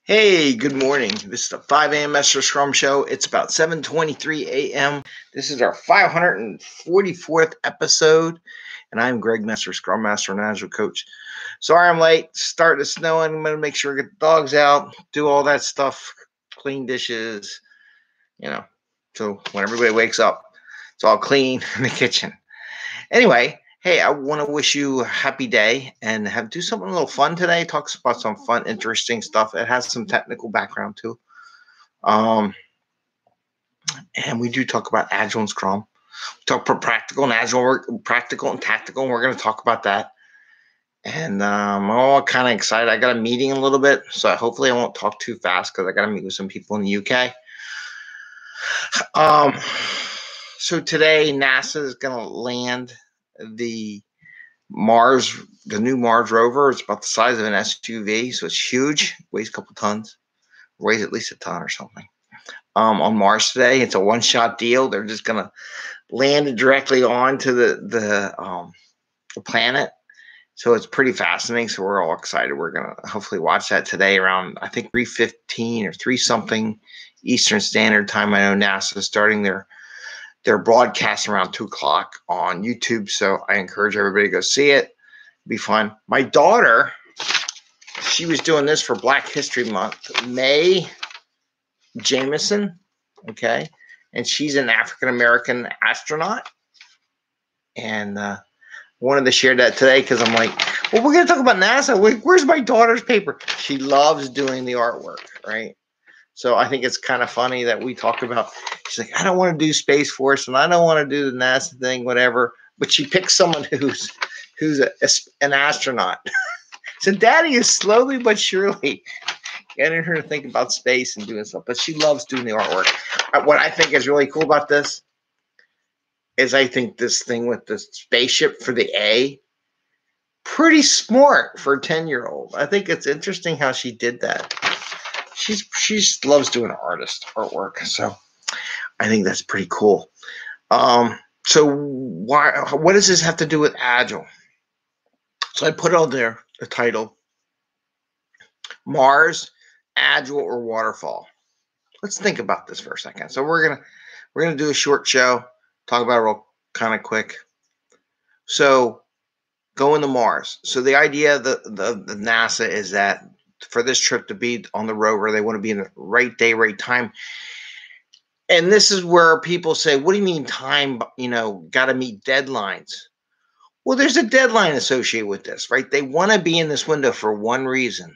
Hey, good morning. This is the 5 a.m. Mester Scrum Show. It's about 7:23 a.m. This is our 544th episode, and I'm Greg Mester, Scrum Master and Agile Coach. Sorry I'm late. Starting to snow, and I'm going to make sure I get the dogs out, do all that stuff, clean dishes, so when everybody wakes up, it's all clean in the kitchen. Anyway, hey, I want to wish you a happy day and do something a little fun today. Talks about some fun, interesting stuff. It has some technical background too. And we do talk about Agile and Scrum. We talk about practical and Agile work, practical and tactical, and we're going to talk about that. And I'm all kind of excited. I got a meeting in a little bit, so hopefully I won't talk too fast because I got to meet with some people in the UK. So today NASA is going to land the new Mars rover. It's about the size of an SUV, so it's huge. Weighs a couple tons. Weighs at least a ton or something. On Mars today, it's a one-shot deal. They're just gonna land it directly onto the planet. So it's pretty fascinating. So we're all excited. We're gonna hopefully watch that today around, I think, 3:15 or 3 something Eastern Standard Time. I know NASA is starting their broadcast around 2 o'clock on YouTube. So I encourage everybody to go see it. It'll be fun. My daughter, she was doing this for Black History Month. May Jameson, okay, and she's an African-American astronaut. And wanted to share that today because I'm like, well, we're going to talk about NASA. Where's my daughter's paper? She loves doing the artwork, right? So I think it's kind of funny that we talk about, she's like, I don't want to do Space Force and I don't want to do the NASA thing, whatever. But she picks someone who's an astronaut. So Daddy is slowly but surely getting her to think about space and doing stuff. But she loves doing the artwork. What I think is really cool about this is I think this thing with the spaceship for the A, pretty smart for a 10-year-old. I think it's interesting how she did that. She loves doing artwork, so I think that's pretty cool. So what does this have to do with Agile? So I put on there the title, Mars, Agile, or Waterfall. Let's think about this for a second. So we're gonna do a short show, talk about it real kind of quick. So going to Mars. So the idea of the NASA is that for this trip to be on the rover, they want to be in the right day, right time. And this is where people say, what do you mean time? Got to meet deadlines. Well, there's a deadline associated with this, right? They want to be in this window for one reason.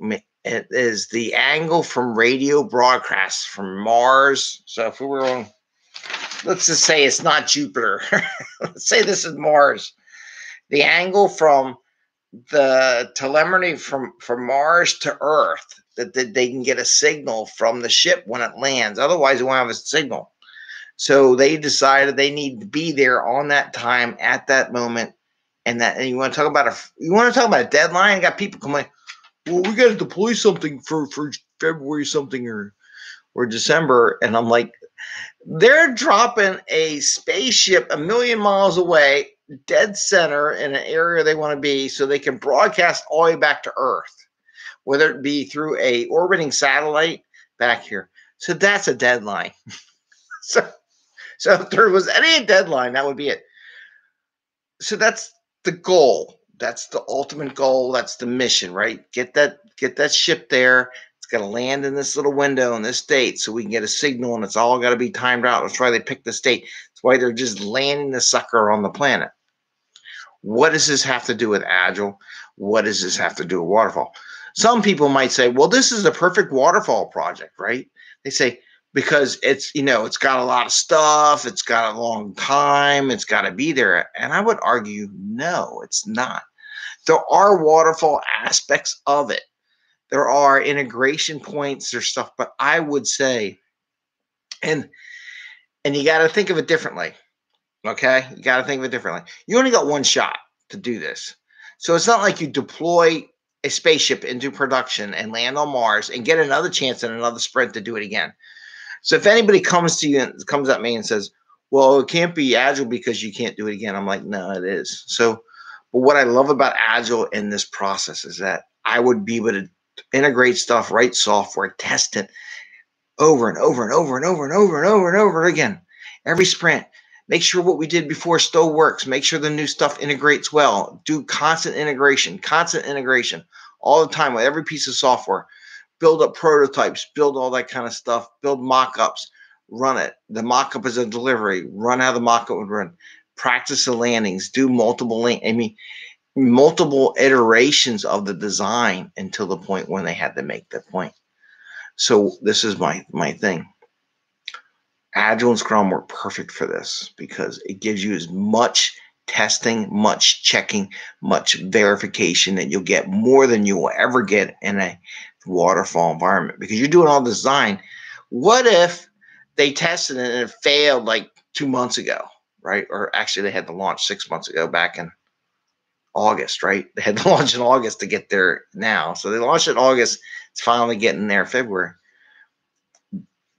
I mean, it is the angle from radio broadcasts from Mars. So if we were on, let's just say it's not Jupiter. Let's say this is Mars. The angle from the telemetry from Mars to Earth, that they can get a signal from the ship when it lands. Otherwise, they won't have a signal. So they decided they need to be there on that time at that moment. And you want to talk about a deadline? You got people coming, well, we got to deploy something for February something or December. And I'm like, they're dropping a spaceship 1 million miles away, dead center in an area they want to be, so they can broadcast all the way back to Earth, whether it be through a orbiting satellite back here. So that's a deadline. So if there was any deadline, that would be it. So that's the goal. That's the ultimate goal. That's the mission, right? Get that ship there. It's got to land in this little window in this date so we can get a signal, and it's all got to be timed out. That's why they picked this date. That's why they're just landing the sucker on the planet. What does this have to do with Agile? What does this have to do with Waterfall? Some people might say, well, this is a perfect Waterfall project, right? They say, because it's got a lot of stuff, it's got a long time, it's got to be there. And I would argue, no, it's not. There are Waterfall aspects of it. There are integration points, there's stuff, but I would say, and you got to think of it differently. Okay? You got to think of it differently. You only got one shot to do this. So it's not like you deploy a spaceship into production and land on Mars and get another chance in another sprint to do it again. So if anybody comes to you and comes at me and says, well, it can't be Agile because you can't do it again, I'm like, no, it is. So, but what I love about Agile in this process is that I would be able to integrate stuff, write software, test it over and over and over and over and over and over and over again. Every sprint. Make sure what we did before still works. Make sure the new stuff integrates well. Do constant integration all the time with every piece of software. Build up prototypes, build all that kind of stuff, build mock-ups, run it. The mock-up is a delivery. Run how the mock-up would run. Practice the landings. Do multiple iterations of the design until the point when they had to make the point. So this is my thing. Agile and Scrum work perfect for this because it gives you as much testing, much checking, much verification that you'll get more than you will ever get in a waterfall environment because you're doing all the design. What if they tested it and it failed like 2 months ago, right? Or actually they had to launch 6 months ago back in August, right? They had to launch in August to get there now. So they launched in August. It's finally getting there February.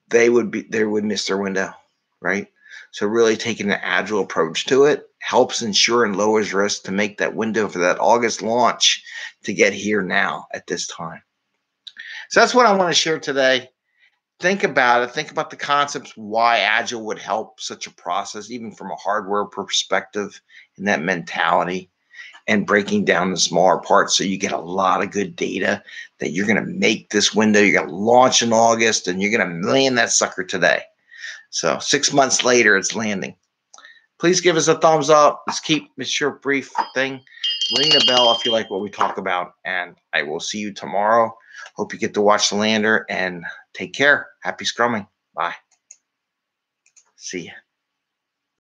They would miss their window, right? So really taking an agile approach to it helps ensure and lowers risk to make that window for that August launch to get here now at this time. So that's what I want to share today. Think about it. Think about the concepts, why agile would help such a process, even from a hardware perspective and that mentality, and breaking down the smaller parts so you get a lot of good data that you're going to make this window. You're going to launch in August and you're going to land that sucker today. So 6 months later, it's landing. Please give us a thumbs up. Let's keep this short, brief thing. Ring the bell if you like what we talk about. And I will see you tomorrow. Hope you get to watch the lander and take care. Happy scrumming. Bye. See ya.